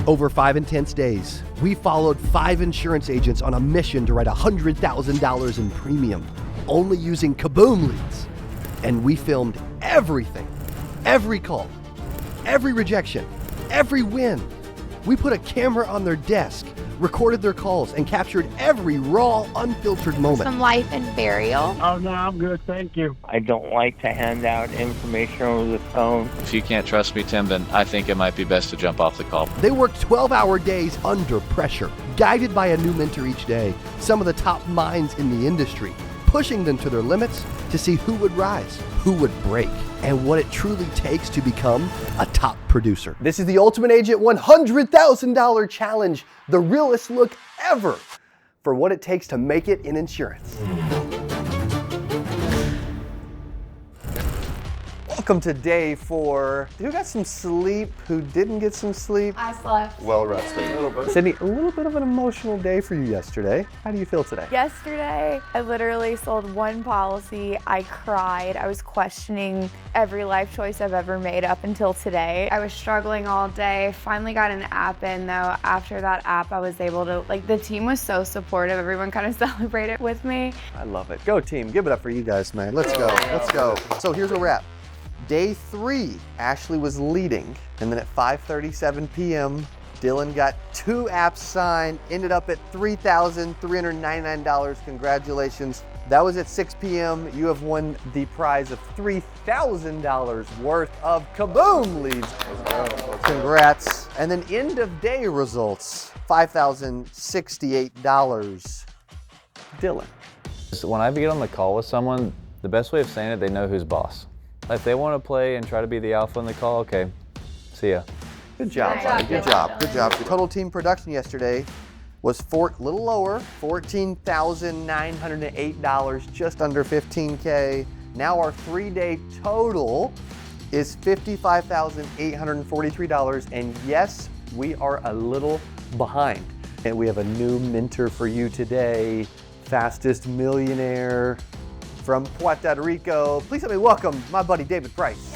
Over 5 intense days, we followed 5 insurance agents on a mission to write $100,000 in premium, only using CABOOM leads. And we filmed everything, every call, every rejection, every win. We put a camera on their desk, recorded their calls, and captured every raw, unfiltered moment. Some life and burial. Oh, no, I'm good, thank you. I don't like to hand out information over the phone. If you can't trust me, Tim, then I think it might be best to jump off the call. They work 12-hour days under pressure, guided by a new mentor each day, some of the top minds in the industry, pushing them to their limits to see who would rise, who would break, and what it truly takes to become a top producer. This is the Ultimate Agent $100,000 Challenge, the realest look ever for what it takes to make it in insurance. Welcome to day 4. Who got some sleep? Who didn't get some sleep? I slept. Well rested. Sydney, a little bit of an emotional day for you yesterday. How do you feel today? Yesterday, I literally sold one policy. I cried. I was questioning every life choice I've ever made up until today. I was struggling all day. Finally got an app in though. After that app, I was able to, the team was so supportive. Everyone kind of celebrated with me. I love it. Go team. Give it up for you guys, man. Let's go. Let's go. So here's where we're at. Day 3, Ashley was leading, and then at 5:37 p.m., Dylan got 2 apps signed, ended up at $3,399. Congratulations. That was at 6 p.m. You have won the prize of $3,000 worth of CABOOM leads. Congrats. And then end of day results, $5,068. Dylan. When I get on the call with someone, the best way of saying it, they know who's boss. If they want to play and try to be the alpha in the call, okay, see ya. Good job, buddy. Good job. Good job. The total team production yesterday was a little lower, $14,908, just under $15K. Now our 3-day total is $55,843. And yes, we are a little behind. And we have a new mentor for you today, fastest millionaire from Puerto Rico. Please help me welcome my buddy David Price.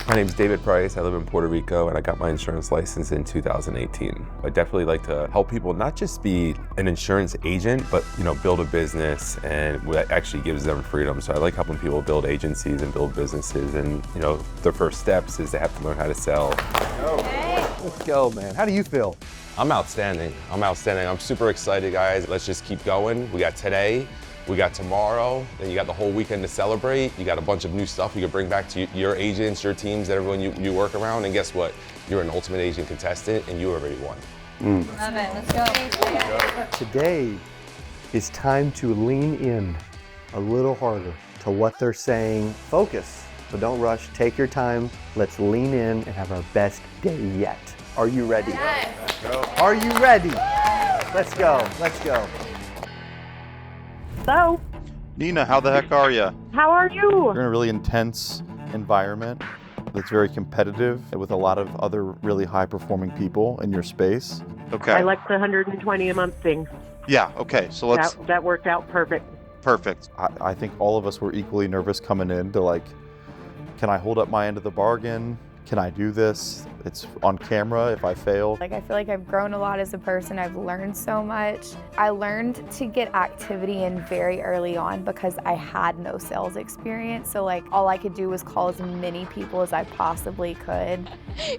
My name's David Price. I live in Puerto Rico and I got my insurance license in 2018. I definitely like to help people not just be an insurance agent, but build a business, and that actually gives them freedom. So I like helping people build agencies and build businesses, and their first steps is they have to learn how to sell. Let's go, man. How do you feel? I'm outstanding. I'm super excited, guys. Let's just keep going. We got today. We got tomorrow, then you got the whole weekend to celebrate. You got a bunch of new stuff you can bring back to your agents, your teams, everyone you work around. And guess what? You're an Ultimate Agent contestant and you already won. Love it. Let's go. Today is time to lean in a little harder to what they're saying. Focus, but don't rush. Take your time. Let's lean in and have our best day yet. Are you ready? Yes. Are you ready? Let's go. Let's go. Hello. Nina, how the heck are you? How are you? You're in a really intense environment that's very competitive with a lot of other really high-performing people in your space. Okay. I like the 120 a month thing. Yeah, okay. So let's... That worked out perfect. Perfect. I think all of us were equally nervous coming in to can I hold up my end of the bargain? Can I do this? It's on camera if I fail. I feel like I've grown a lot as a person. I've learned so much. I learned to get activity in very early on because I had no sales experience. So all I could do was call as many people as I possibly could.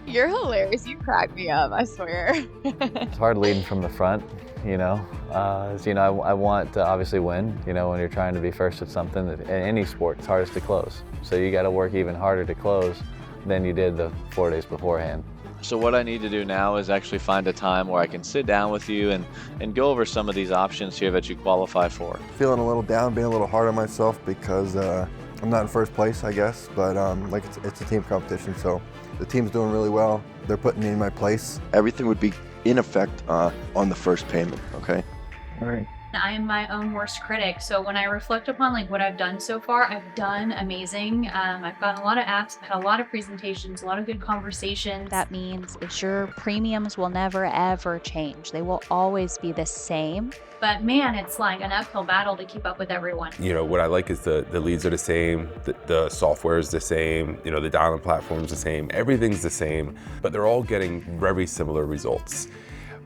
You're hilarious. You crack me up, I swear. It's hard leading from the front, I want to obviously win, when you're trying to be first at something. In any sport, it's hardest to close. So you got to work even harder to close than you did the 4 days beforehand. So what I need to do now is actually find a time where I can sit down with you and go over some of these options here that you qualify for. Feeling a little down, being a little hard on myself because I'm not in first place, I guess, but it's a team competition, so the team's doing really well. They're putting me in my place. Everything would be in effect on the first payment, okay? All right. I am my own worst critic. So when I reflect upon like what I've done so far, I've done amazing. I've gotten a lot of apps, had a lot of presentations, a lot of good conversations. That means that your premiums will never ever change. They will always be the same. But man, it's like an uphill battle to keep up with everyone. You know, what I like is the leads are the same, the software is the same, you know, the dialing platform's the same, everything's the same, but they're all getting very similar results.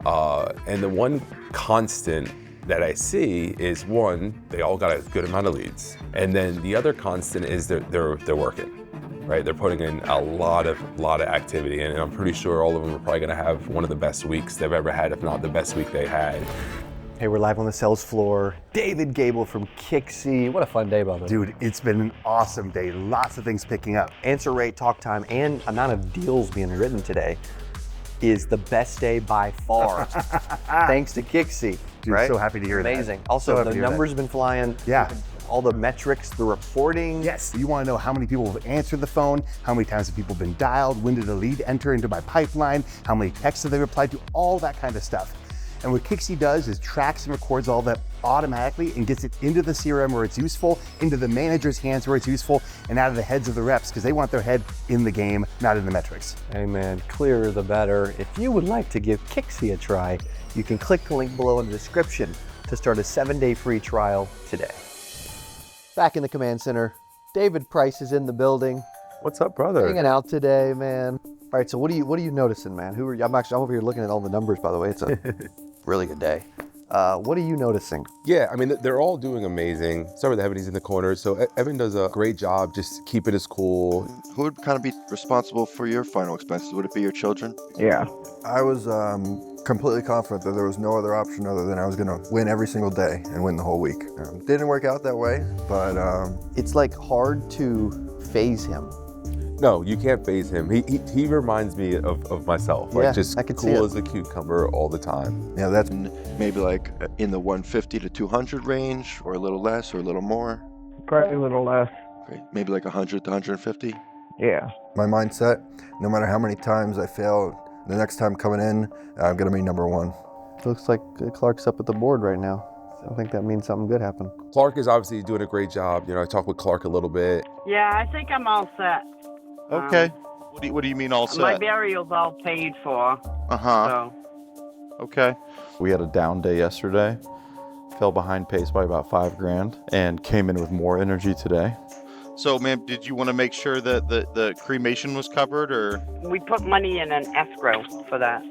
And the one constant that I see is, one, they all got a good amount of leads. And then the other constant is they're working, right? They're putting in a lot of activity, and I'm pretty sure all of them are probably gonna have one of the best weeks they've ever had, if not the best week they had. Hey, we're live on the sales floor. David Gable from Kixie. What a fun day, brother. Dude, it's been an awesome day. Lots of things picking up. Answer rate, talk time, and amount of deals being written today is the best day by far. Thanks to Kixie. Dude, right? so happy to hear that. Amazing. Also, the numbers have been flying. Yeah. All the metrics, the reporting. Yes, you want to know how many people have answered the phone, how many times have people been dialed, when did a lead enter into my pipeline, how many texts have they replied to, all that kind of stuff. And what Kixie does is tracks and records all that automatically and gets it into the CRM where it's useful, into the manager's hands where it's useful, and out of the heads of the reps, because they want their head in the game, not in the metrics. Amen. Clearer the better. If you would like to give Kixie a try, you can click the link below in the description to start a 7-day free trial today. Back in the command center, David Price is in the building. What's up, brother? Hanging out today, man. All right, so what are you noticing, man? I'm over here looking at all the numbers, by the way. It's a really good day. What are you noticing? Yeah, I mean, they're all doing amazing. Start with Evan, he's in the corner. So Evan does a great job just keeping his cool. Who would kind of be responsible for your final expenses? Would it be your children? Yeah. I was completely confident that there was no other option other than I was gonna win every single day and win the whole week. Didn't work out that way, but... It's like hard to phase him. No, you can't phase him. He reminds me of myself. Like, just cool as a cucumber all the time. Yeah, that's maybe like in the 150 to 200 range, or a little less, or a little more. Probably a little less. Great. Maybe like 100 to 150. Yeah. My mindset, no matter how many times I fail, the next time coming in, I'm gonna be number one. Looks like Clark's up at the board right now. I think that means something good happened. Clark is obviously doing a great job. You know, I talked with Clark a little bit. Yeah, I think I'm all set. Okay. What do you mean all set? My burial's all paid for. So. Okay. We had a down day yesterday. Fell behind pace by about $5,000 and came in with more energy today. So, ma'am, did you want to make sure that the cremation was covered, or? We put money in an escrow for that.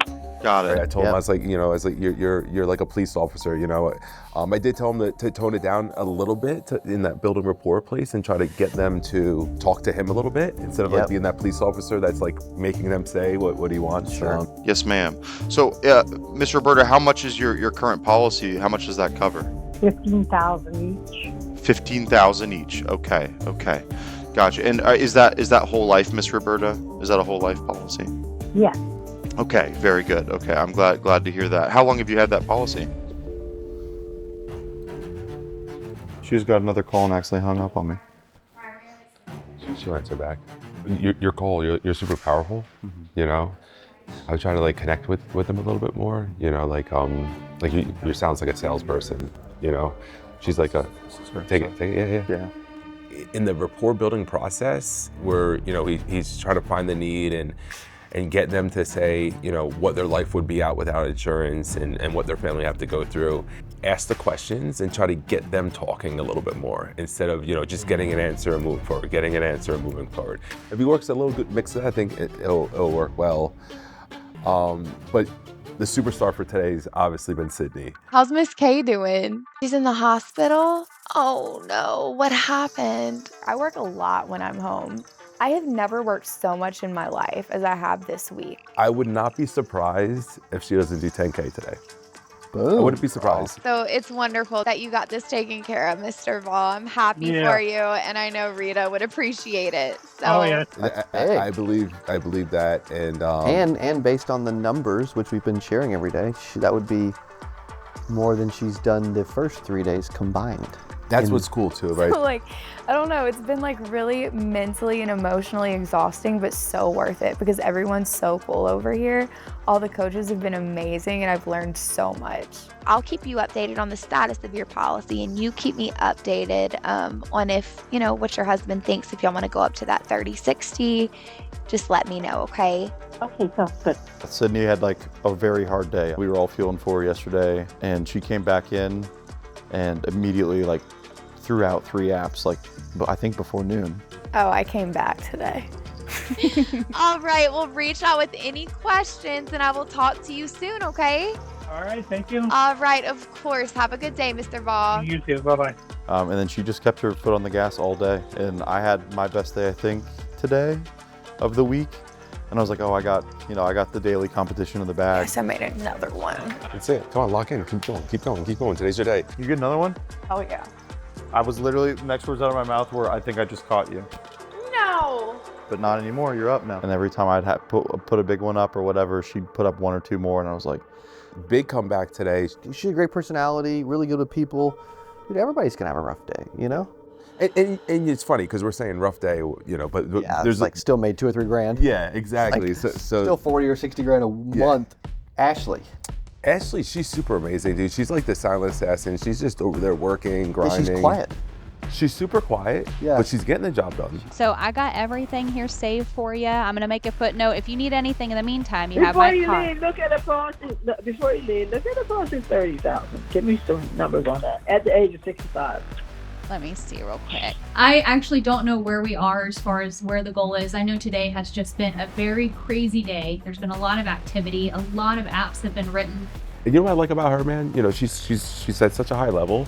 Got it. I told him, I was like, you're like a police officer, you know. I did tell him to tone it down a little bit in that building rapport place and try to get them to talk to him a little bit instead of like being that police officer that's like making them say what he wants. Sure. Yes, ma'am. So, Ms. Roberta, how much is your current policy? How much does that cover? $15,000 each. $15,000 each. Okay. Gotcha. And is that whole life, Ms. Roberta? Is that a whole life policy? Yes. Okay, very good. Okay, I'm glad to hear that. How long have you had that policy? She just got another call and actually hung up on me. She'll answer back. Your call, you're super powerful. You know, I was trying to like connect with them a little bit more. You know, like you sounds like a salesperson. You know, she's like take it. Yeah. In the rapport building process, where he's trying to find the need and get them to say, what their life would be out without insurance and what their family have to go through. Ask the questions and try to get them talking a little bit more instead of, just getting an answer and moving forward, getting an answer and moving forward. If he works a little good mix of that, I think it'll work well. But the superstar for today's obviously been Sydney. How's Miss K doing? She's in the hospital? Oh no, what happened? I work a lot when I'm home. I have never worked so much in my life as I have this week. I would not be surprised if she doesn't do 10K today. Boom. I wouldn't be surprised. So it's wonderful that you got this taken care of, Mr. Ball. I'm happy for you, and I know Rita would appreciate it. So. Oh yeah, I believe that, and based on the numbers which we've been sharing every day, that would be more than she's done the first 3 days combined. That's what's cool too, right? So, like, I don't know, it's been like really mentally and emotionally exhausting, but so worth it because everyone's so cool over here. All the coaches have been amazing and I've learned so much. I'll keep you updated on the status of your policy, and you keep me updated on if, you know, what your husband thinks. If y'all want to go up to that 30/60, just let me know, okay? Okay, sounds good. Sydney had like a very hard day. We were all feeling for her yesterday, and she came back in and immediately like threw out 3 apps, like I think before noon. Oh, I came back today. All right, well, reach out with any questions and I will talk to you soon, okay? All right, thank you. All right, of course. Have a good day, Mr. Ball. You too, bye-bye. And then she just kept her foot on the gas all day. And I had my best day, I think, today of the week. And I was like, oh, I got the daily competition in the bag. Yes, I made another one. That's it. Come on, lock in. Keep going, keep going, keep going. Today's your day. You get another one? Oh, yeah. I was literally, the next words out of my mouth were, I think I just caught you. No. But not anymore, you're up now. And every time I'd put a big one up or whatever, she'd put up 1 or 2 more, and I was like, big comeback today. She's a great personality, really good with people. Dude, everybody's gonna have a rough day, you know? And it's funny because we're saying rough day, you know, but Yeah, there's like still made 2 or 3 grand. Yeah, exactly. Like, so still 40 or 60 grand a month. Ashley. Ashley, she's super amazing, dude. She's like the silent assassin. She's just over there working, grinding. She's quiet. She's super quiet, but she's getting the job done. So I got everything here saved for you. I'm going to make a footnote. If you need anything in the meantime, you have my card. Before you leave, look at the policy 30,000. Give me some numbers on that. At the age of 65. Let me see real quick. I actually don't know where we are as far as where the goal is. I know today has just been a very crazy day. There's been a lot of activity. A lot of apps have been written. And you know what I like about her, man? You know, she's at such a high level.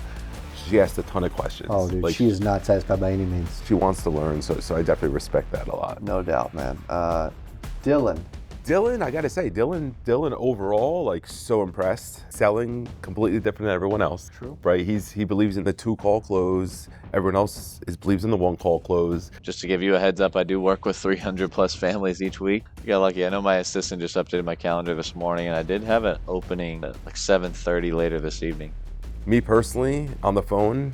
She asked a ton of questions. Oh, dude, like, she is not satisfied by any means. She wants to learn, so I definitely respect that a lot. No doubt, man. Dylan, I gotta say, Dylan overall, like, so impressed. Selling completely different than everyone else. True. Right? He believes in the 2-call close. Everyone else believes in the 1-call close. Just to give you a heads up, I do work with 300 plus families each week. I got lucky. I know my assistant just updated my calendar this morning, and I did have an opening at like 7:30 later this evening. Me personally, on the phone,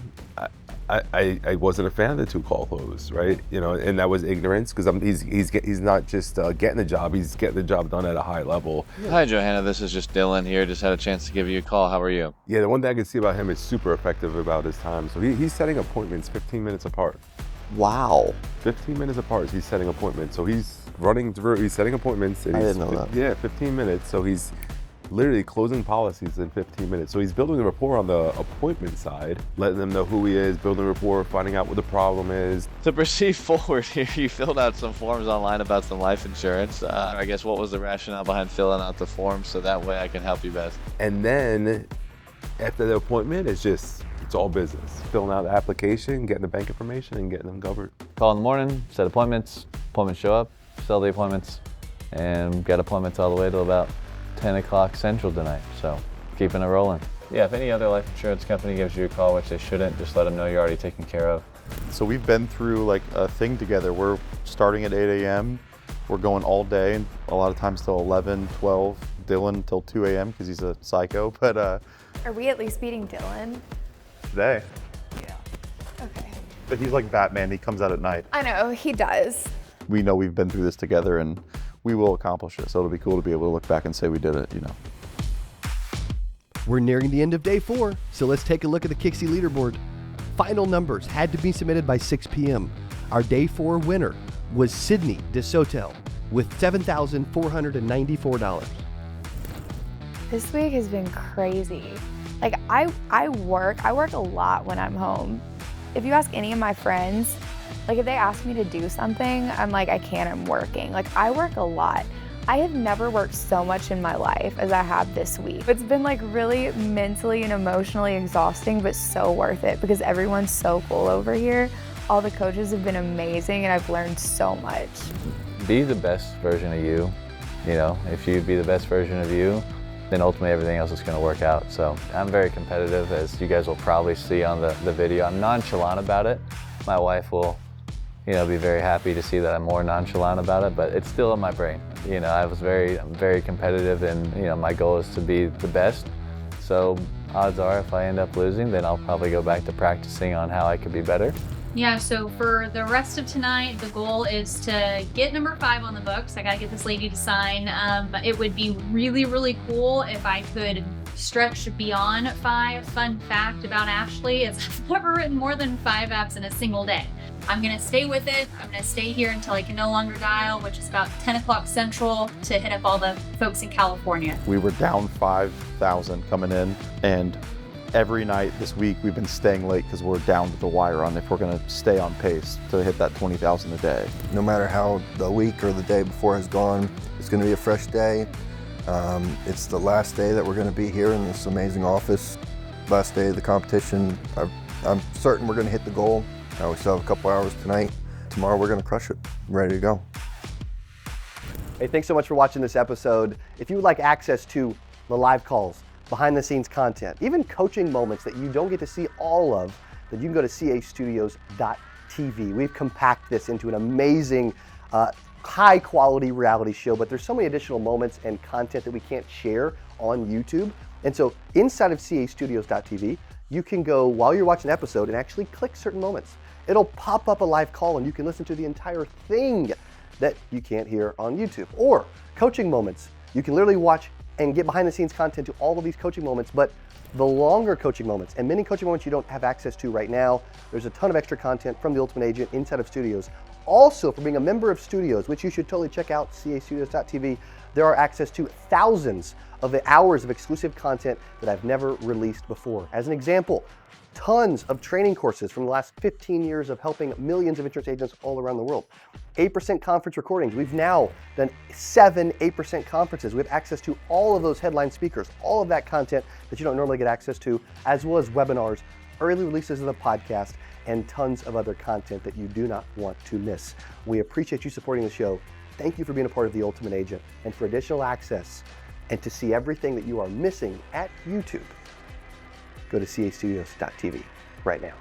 I wasn't a fan of the 2-call close, right? You know, and that was ignorance because he's not just getting the job; he's getting the job done at a high level. Hi, Johanna. This is just Dylan here. Just had a chance to give you a call. How are you? Yeah, the one thing I can see about him is super effective about his time. So he's setting appointments 15 minutes apart. Wow. 15 minutes apart. He's setting appointments. So he's running through. He's setting appointments. And I didn't know that. Yeah, 15 minutes. So he's literally closing policies in 15 minutes. So he's building a rapport on the appointment side, letting them know who he is, building a rapport, finding out what the problem is. To proceed forward here, you filled out some forms online about some life insurance. I guess what was the rationale behind filling out the forms so that way I can help you best? And then after the appointment, it's all business. Filling out the application, getting the bank information, and getting them covered. Call in the morning, set appointments show up, sell the appointments, and get appointments all the way till about 10 o'clock Central tonight, so keeping it rolling. Yeah, if any other life insurance company gives you a call, which they shouldn't, just let them know you're already taken care of. So we've been through like a thing together. We're starting at 8 a.m. We're going all day, and a lot of times till 11, 12. Dylan till 2 a.m. because he's a psycho, but Are we at least beating Dylan? today. Yeah. Okay. But he's like Batman, he comes out at night. I know, he does. We know we've been through this together and we will accomplish it. So it'll be cool to be able to look back and say we did it, you know. We're nearing the end of day 4, so let's take a look at the Kixie leaderboard. Final numbers had to be submitted by 6 p.m. Our day 4 winner was Sydney DeSotel with $7,494. This week has been crazy. Like I work a lot when I'm home. If you ask any of my friends, like if they ask me to do something, I'm like, I can't, I'm working. Like I work a lot. I have never worked so much in my life as I have this week. It's been like really mentally and emotionally exhausting, but so worth it because everyone's so cool over here. All the coaches have been amazing and I've learned so much. Be the best version of you. You know, if you be the best version of you, then ultimately everything else is going to work out. So I'm very competitive, as you guys will probably see on the video. I'm nonchalant about it. My wife will, you know, be very happy to see that I'm more nonchalant about it, but it's still in my brain. You know, I'm very competitive, and you know, my goal is to be the best. So odds are if I end up losing, then I'll probably go back to practicing on how I could be better. Yeah, so for the rest of tonight, the goal is to get number 5 on the books. I gotta get this lady to sign. It would be really, really cool if I could stretch beyond 5. Fun fact about Ashley is I've never written more than 5 apps in a single day. I'm gonna stay with it. I'm gonna stay here until I can no longer dial, which is about 10 o'clock Central, to hit up all the folks in California. We were down 5,000 coming in, and every night this week we've been staying late because we're down to the wire on if we're going to stay on pace to hit that 20,000 a day. No matter how the week or the day before has gone, it's going to be a fresh day. It's the last day that we're going to be here in this amazing office. Last day of the competition. I'm certain we're going to hit the goal. We still have a couple hours tonight. Tomorrow we're going to crush it. I'm ready to go. Hey, thanks so much for watching this episode. If you would like access to the live calls, behind the scenes content, even coaching moments that you don't get to see all of, then you can go to castudios.tv. We've compacted this into an amazing, high quality reality show, but there's so many additional moments and content that we can't share on YouTube. And so inside of castudios.tv, you can go while you're watching an episode and actually click certain moments. It'll pop up a live call and you can listen to the entire thing that you can't hear on YouTube. Or coaching moments, you can literally watch and get behind the scenes content to all of these coaching moments, but the longer coaching moments and many coaching moments you don't have access to right now. There's a ton of extra content from the Ultimate Agent inside of Studios. Also, for being a member of Studios, which you should totally check out, castudios.tv, there are access to thousands of hours of exclusive content that I've never released before. As an example, tons of training courses from the last 15 years of helping millions of insurance agents all around the world. 8% conference recordings. We've now done 7 8% conferences. We have access to all of those headline speakers, all of that content that you don't normally get access to, as well as webinars, early releases of the podcast, and tons of other content that you do not want to miss. We appreciate you supporting the show. Thank you for being a part of the Ultimate Agent. And for additional access and to see everything that you are missing at YouTube, go to castudios.tv right now.